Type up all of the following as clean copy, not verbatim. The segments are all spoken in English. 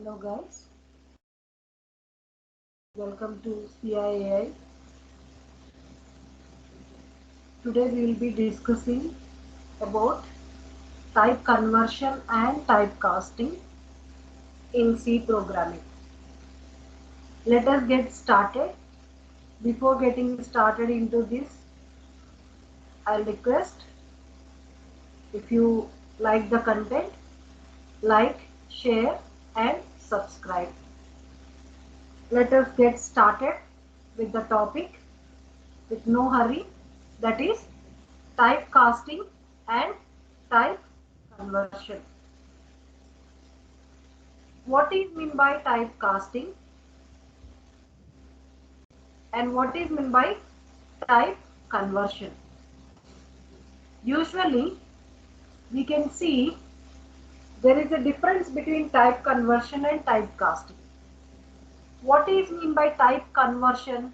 Hello guys, welcome to CIAI. Today we will be discussing about type conversion and typecasting in C programming. Let us get started. Before getting started into this, I'll request if you like the content, like, share and subscribe. Let us get started with the topic with no hurry, that is typecasting and type conversion. What is meant by typecasting and what is meant by type conversion? Usually we can see there is a difference between type conversion and typecasting. What is meant by type conversion?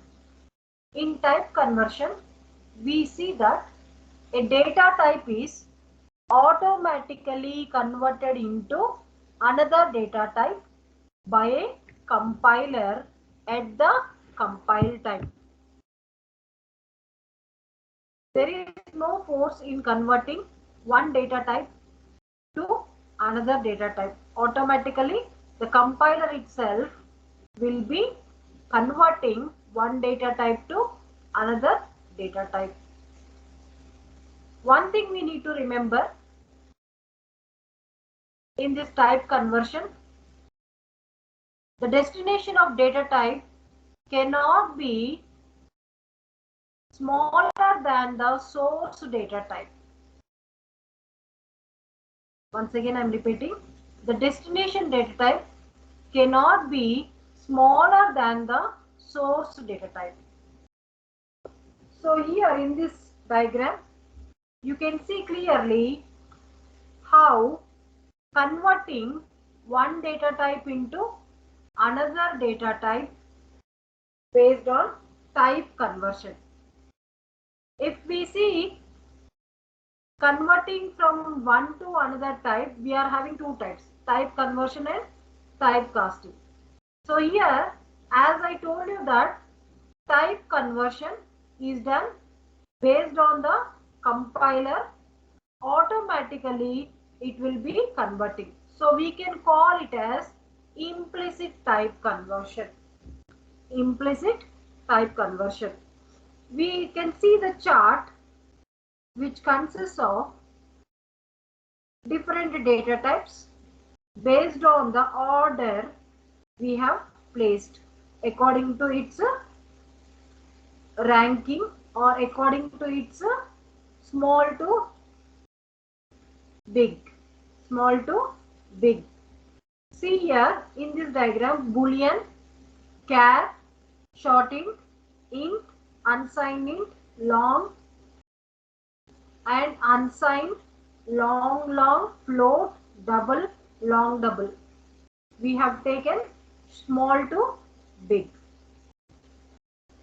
In type conversion, we see that a data type is automatically converted into another data type by a compiler at the compile time. There is no force in converting one data type to another data type. Automatically, the compiler itself will be converting one data type to another data type. One thing we need to remember in this type conversion, the destination of data type cannot be smaller than the source data type. Once again, I am repeating, the destination data type cannot be smaller than the source data type. So here in this diagram, you can see clearly how converting one data type into another data type based on type conversion. If we see converting from one to another type, we are having two types, type conversion and typecasting. So here, as I told you that type conversion is done based on the compiler, automatically it will be converting. So we can call it as implicit type conversion. Implicit type conversion. We can see the chart which consists of different data types based on the order we have placed according to its ranking or according to its small to big. Small to big. See here in this diagram, boolean, char, short int, unsigned int, long and unsigned, long, float, double, long, double. We have taken small to big.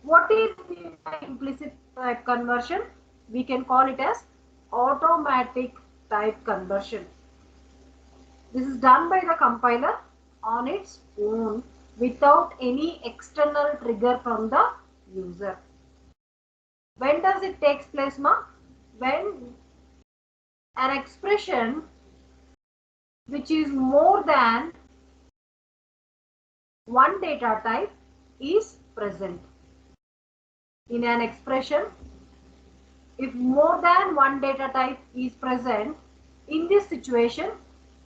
What is the implicit type conversion? We can call it as automatic type conversion. This is done by the compiler on its own without any external trigger from the user. When does it take place, ma? When an expression which is more than one data type is present. In an expression, if more than one data type is present, in this situation,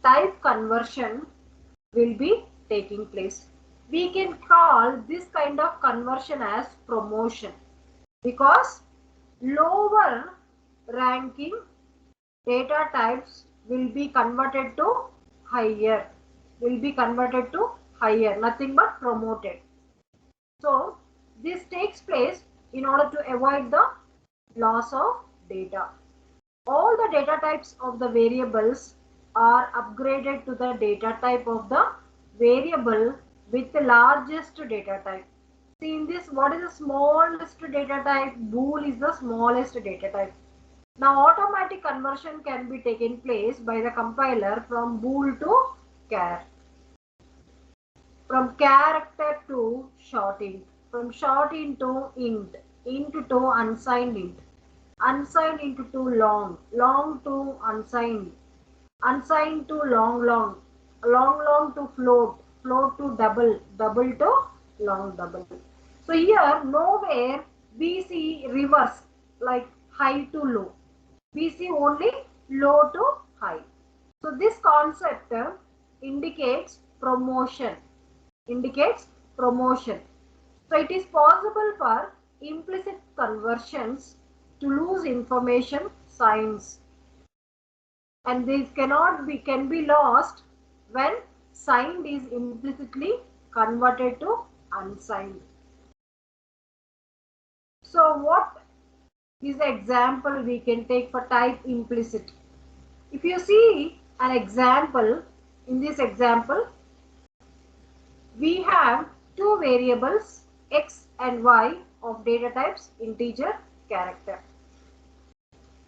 type conversion will be taking place. We can call this kind of conversion as promotion because lower ranking data types will be converted to higher, nothing but promoted. So this takes place in order to avoid the loss of data. All the data types of the variables are upgraded to the data type of the variable with the largest data type. See in this, what is the smallest data type? Bool is the smallest data type. Now automatic conversion can be taken place by the compiler from bool to char. from character to short int, from short int to int, int to unsigned int, unsigned int to long, long to unsigned, unsigned to long long, long long to float, float to double, double to long double. So here nowhere we see reverse like high to low. We see only low to high. So this concept indicates promotion, indicates promotion. So it is possible for implicit conversions to lose information signs, and this can be lost when signed is implicitly converted to unsigned. So what is the example we can take for type implicit? If you see an example, in this example we have two variables x and y of data types integer character,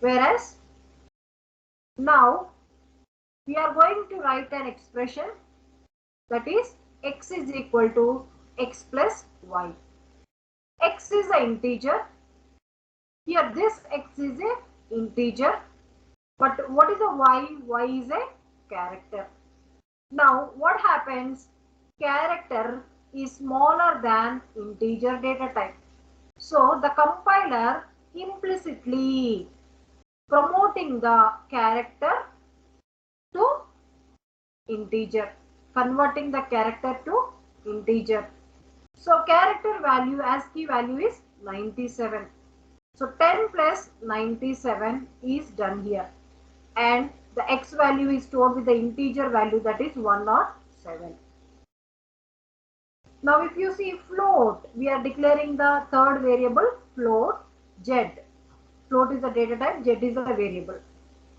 whereas now we are going to write an expression that is x is equal to x plus y. X is an integer. Here this x is a integer, but what is a y? Y is a character. Now what happens? Character is smaller than integer data type. So the compiler implicitly promoting the character to integer, converting the character to integer. So character value, ASCII value is 97. So 10 plus 97 is done here, and the x value is stored with the integer value, that is 107. Now if you see float, we are declaring the third variable float z. Float is a data type, z is a variable.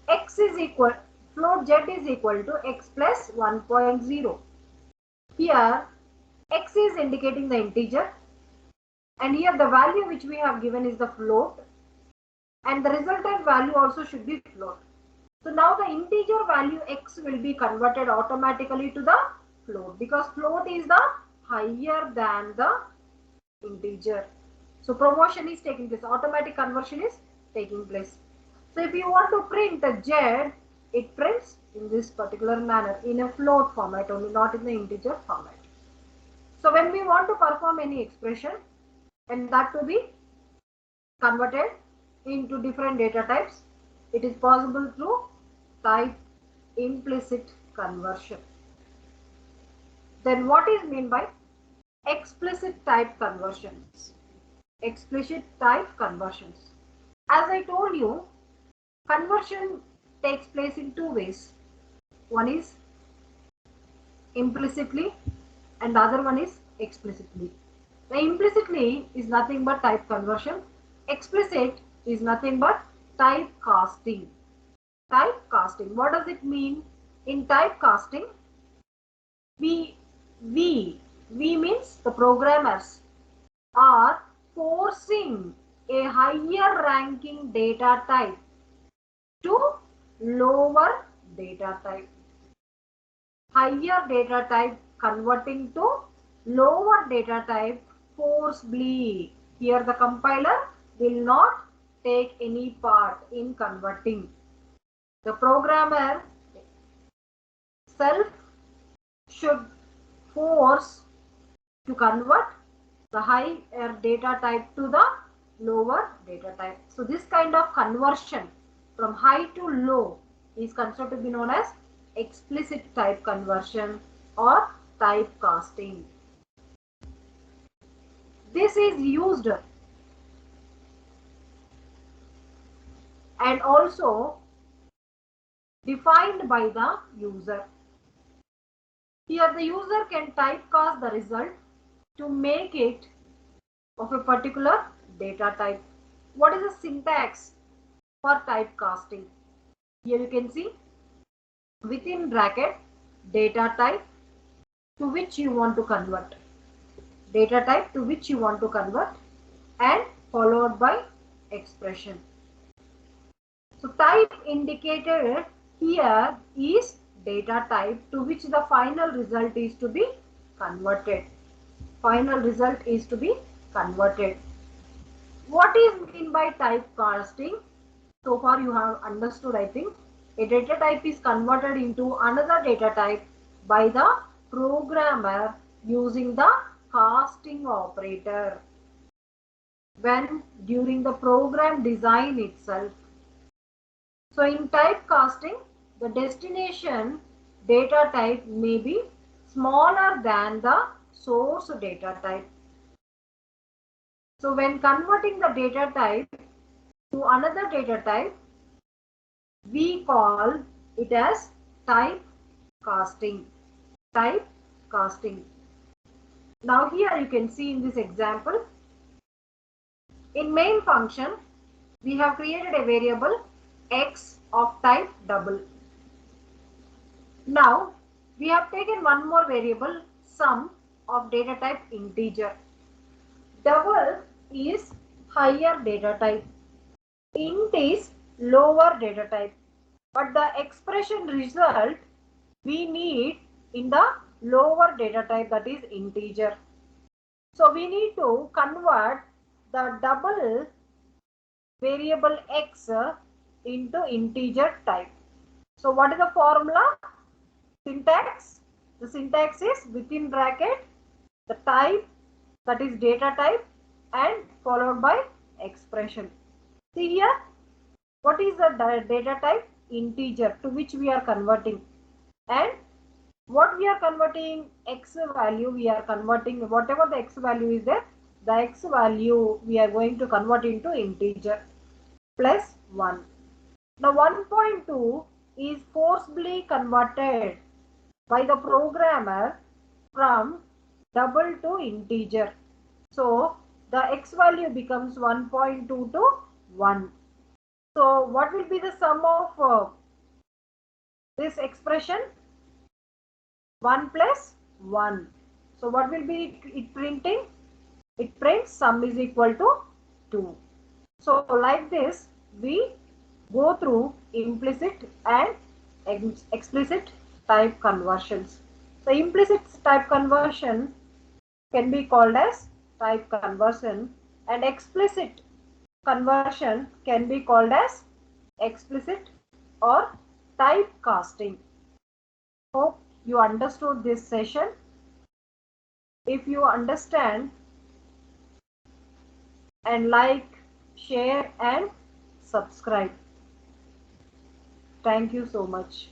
X is equal, float z is equal to x plus 1.0. Here x is indicating the integer, and here the value which we have given is the float, and the resultant value also should be float. So now the integer value x will be converted automatically to the float, because float is the higher than the integer. So promotion is taking place, automatic conversion is taking place. So if you want to print a z, it prints in this particular manner, in a float format only, not in the integer format. So when we want to perform any expression and that to be converted into different data types, it is possible through type implicit conversion. Then what is meant by explicit type conversions? Explicit type conversions. As I told you, conversion takes place in two ways. One is implicitly and the other one is explicitly. The implicitly is nothing but type conversion. Explicit is nothing but typecasting. Typecasting. What does it mean? In typecasting, we means the programmers are forcing a higher ranking data type to lower data type. Higher data type converting to lower data type forcibly. Here the compiler will not take any part in converting. The programmer self should force to convert the higher data type to the lower data type. So this kind of conversion from high to low is considered to be known as explicit type conversion or typecasting. This is used and also defined by the user. Here the user can typecast the result to make it of a particular data type. What is the syntax for typecasting? Here you can see within bracket data type to which you want to convert. Data type to which you want to convert, and followed by expression. So type indicated here is data type to which the final result is to be converted. Final result is to be converted. What is meant by typecasting? So far you have understood, I think. A data type is converted into another data type by the programmer using the casting operator when during the program design itself. So in typecasting, the destination data type may be smaller than the source data type. So when converting the data type to another data type, we call it as typecasting. Typecasting. Now here you can see in this example, in main function, we have created a variable x of type double. Now we have taken one more variable sum of data type integer. Double is higher data type. Int is lower data type. But the expression result we need in the lower data type, that is integer. So we need to convert the double variable x into integer type. So what is the formula? Syntax. The syntax is within bracket the type, that is data type, and followed by expression. See here, what is the data type? Integer, to which we are converting, and what we are converting, x value we are converting, whatever the x value is there, the x value we are going to convert into integer plus 1. Now 1.2 is forcibly converted by the programmer from double to integer. So the x value becomes 1.2 to 1. So what will be the sum of this expression? 1 plus 1. So what will be it printing? It prints sum is equal to 2. So like this we go through implicit and explicit type conversions. So implicit type conversion can be called as type conversion, and explicit conversion can be called as explicit or typecasting. Hope you understood this session. If you understand, and like, share and subscribe. Thank you so much.